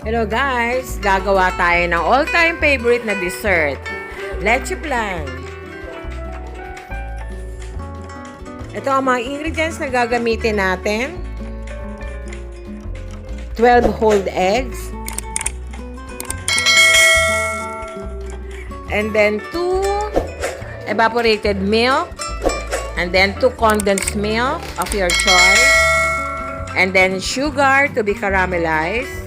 Hello guys! Gagawa tayo ng all-time favorite na dessert. Leche flan. Ito ang mga ingredients na gagamitin natin. 12 whole eggs. And then 2 evaporated milk. And then 2 condensed milk of your choice. And then sugar to be caramelized.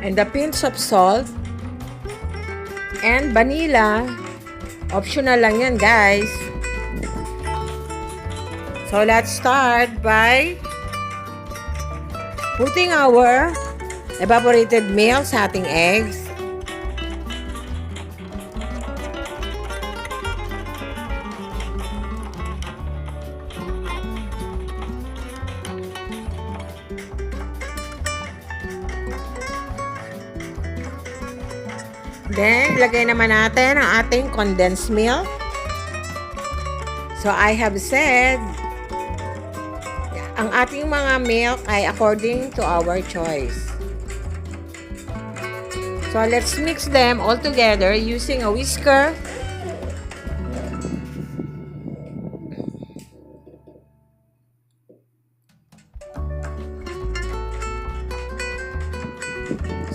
And a pinch of salt. And vanilla. Optional lang yan, guys. So, let's start by putting our evaporated milk sa ating eggs. Then, ilagay naman natin ang ating condensed milk. So, I have said, ang ating mga milk ay according to our choice. So, let's mix them all together using a whisker.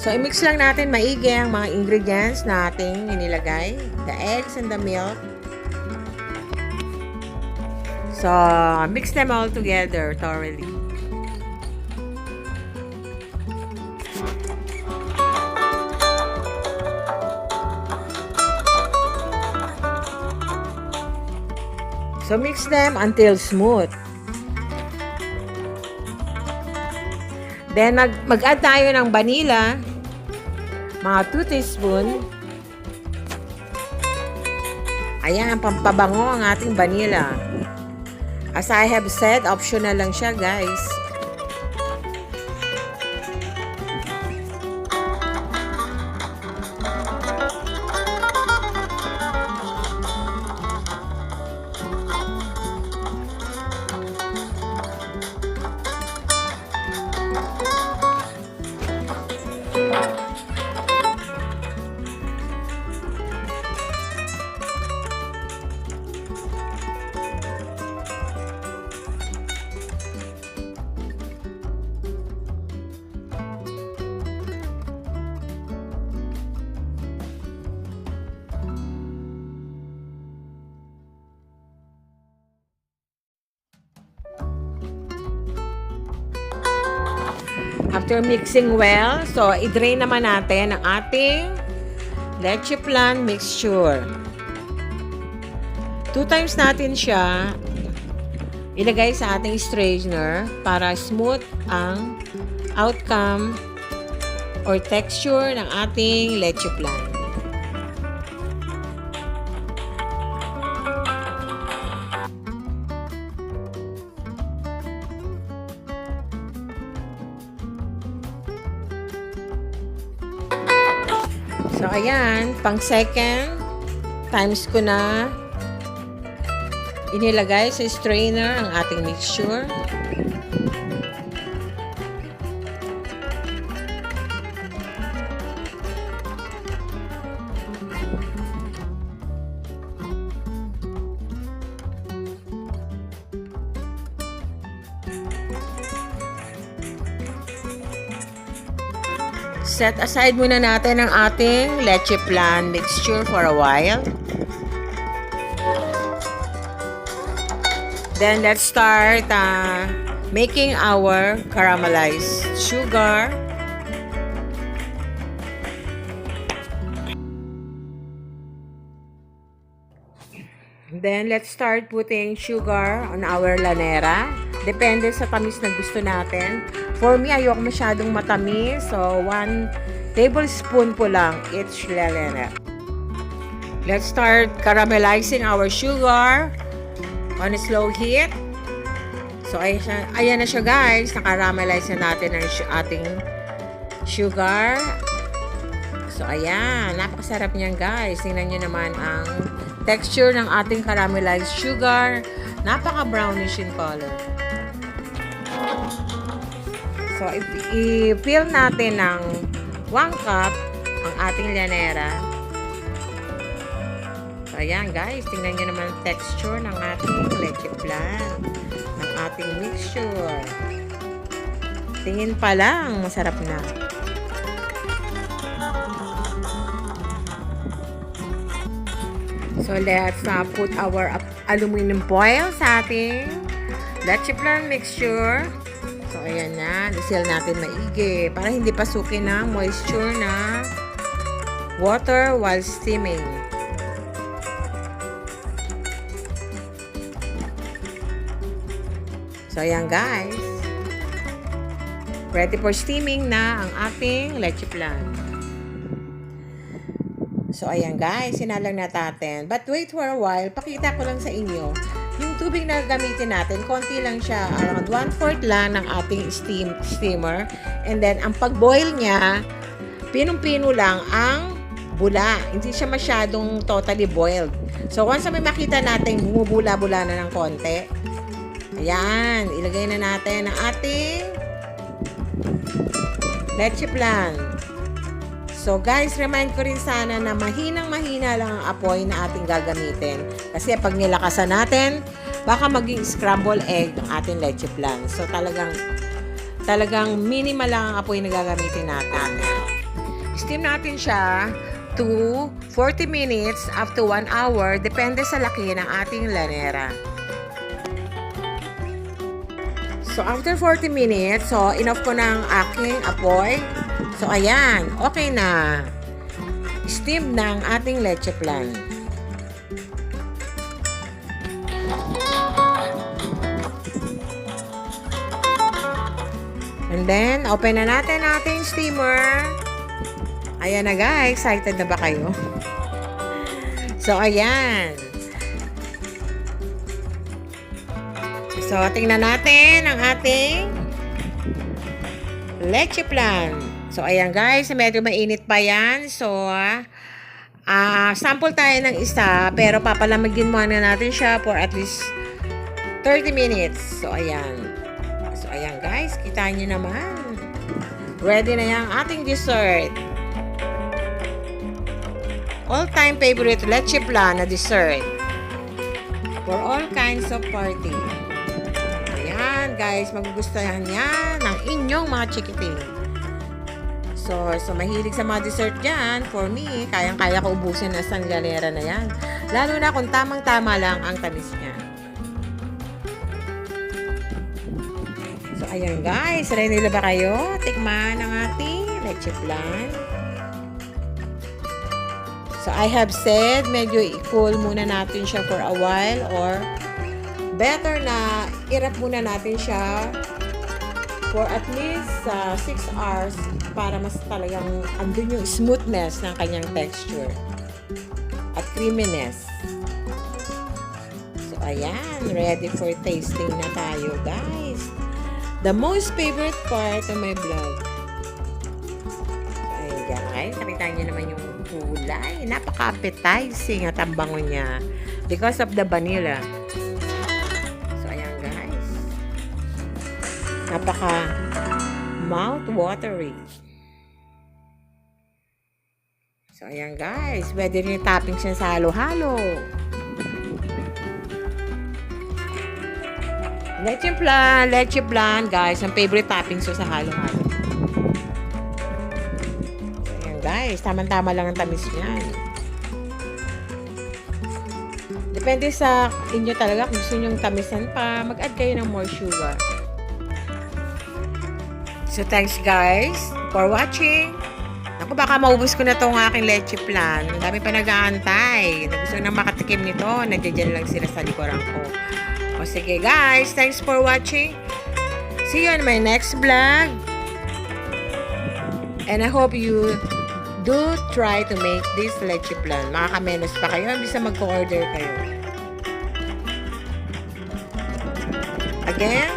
So, i-mix lang natin maigi ang mga ingredients na ating inilagay. The eggs and the milk. So, mix them all together thoroughly. So, mix them until smooth. Then, mag-add tayo ng vanilla. Mga 2 teaspoon. Ayan, pampabango ang ating vanilla. As I have said, optional lang siya, guys. After mixing well, so i-drain naman natin ang ating leche flan mixture. 2 times natin siya ilagay sa ating strainer para smooth ang outcome or texture ng ating leche flan. So, ayan, pang second times ko na inilagay sa strainer ang ating mixture. Set aside muna natin ang ating leche flan mixture for a while. Then, let's start making our caramelized sugar. Then, let's start putting sugar on our lanera. Depende sa tamis na gusto natin. For me, ayoko masyadong matamis. So, 1 tablespoon po lang each lanera. Let's start caramelizing our sugar on a slow heat. So, ayan na siya, guys. Nakaramelize na natin ang ating sugar. So, ayan. Napakasarap niyan, guys. Tingnan nyo naman ang texture ng ating caramelized sugar. Napaka-brownish in color. So, i-fill natin ng 1 cup ang ating llanera. So, ayan guys, tingnan nyo naman texture ng ating leche flan, ng ating mixture. Tingin pa lang, masarap na. So, let's put our aluminum foil sa ating leche flan mixture. So, ayan na. I-seal natin maigi para hindi pasukin ng moisture na water while steaming. So, ayan guys. Ready for steaming na ang ating leche flan. So, ayan guys. Sinalang na natin. But wait for a while. Pakita ko lang sa inyo. Yung tubig na gamitin natin, konti lang siya. Around 1/4 lang ng ating steamer. And then, ang pag-boil niya, pinong-pino lang ang bula. Hindi siya masyadong totally boiled. So, once na may makita natin, bumubula-bula na ng konti. Ayan, ilagay na natin ang ating leche flan. So guys, remind ko rin sana na mahinang-mahina lang ang apoy na ating gagamitin. Kasi pag nilakasan natin, baka maging scramble egg ang ating leche flan. So talagang minimal lang ang apoy na gagamitin natin. Steam natin siya to 40 minutes up to 1 hour, depende sa laki ng ating llanera. So, after 40 minutes, so, enough ko ng aking apoy. So, ayan. Okay na. Steam ng ating leche flan. And then, open na natin ating steamer. Ayan na guys. Excited na ba kayo? So, ayan. So, tingnan natin ang ating leche flan. So, ayan guys, medyo mainit pa yan. So, sample tayo ng isa, pero papalamigin muna natin siya for at least 30 minutes. So, ayan. So, ayan guys, kita nyo naman. Ready na yung ating dessert. All-time favorite leche flan na dessert. For all kinds of party. Guys, magugustuhan niya ng inyong mga chikiting. So mahilig sa mga dessert dyan. For me, kayang-kaya ko ubusin na sa llanera na yan. Lalo na kung tamang-tama lang ang tamis niya. So, ayan guys. Ready na ba kayo? Tikman ang ating leche flan. So, I have said, medyo i-cool muna natin siya for a while or better na i-wrap muna natin siya for at least 6 hours para mas talagang andun yung smoothness ng kanyang texture at creaminess. So, ayan. Ready for tasting na tayo, guys. The most favorite part of my vlog. Ayan, guys. Nakita niyo naman yung kulay. Napaka-appetizing at ang bango niya because of the vanilla. Napaka mouth-watery. So, ayan guys. Pwede rin toppings siya sa halo-halo. Leche flan, guys. Ang favorite toppings sa halo-halo. So, ayan guys. Tama-tama lang ang tamis niyan. Depende sa inyo talaga. Kung gusto nyo tamisan pa, mag-add kayo ng more sugar. So, thanks guys for watching. Ako, baka maubos ko na itong aking leche flan. Ang dami pa nag-aantay. Gusto nang makatikim nito. Nandiyan lang sila sa likuran ko. O sige guys, thanks for watching. See you on my next vlog. And I hope you do try to make this leche flan. Makakamenos pa kayo. Bisa mag-order kayo. Again,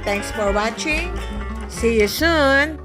thanks for watching. See you soon.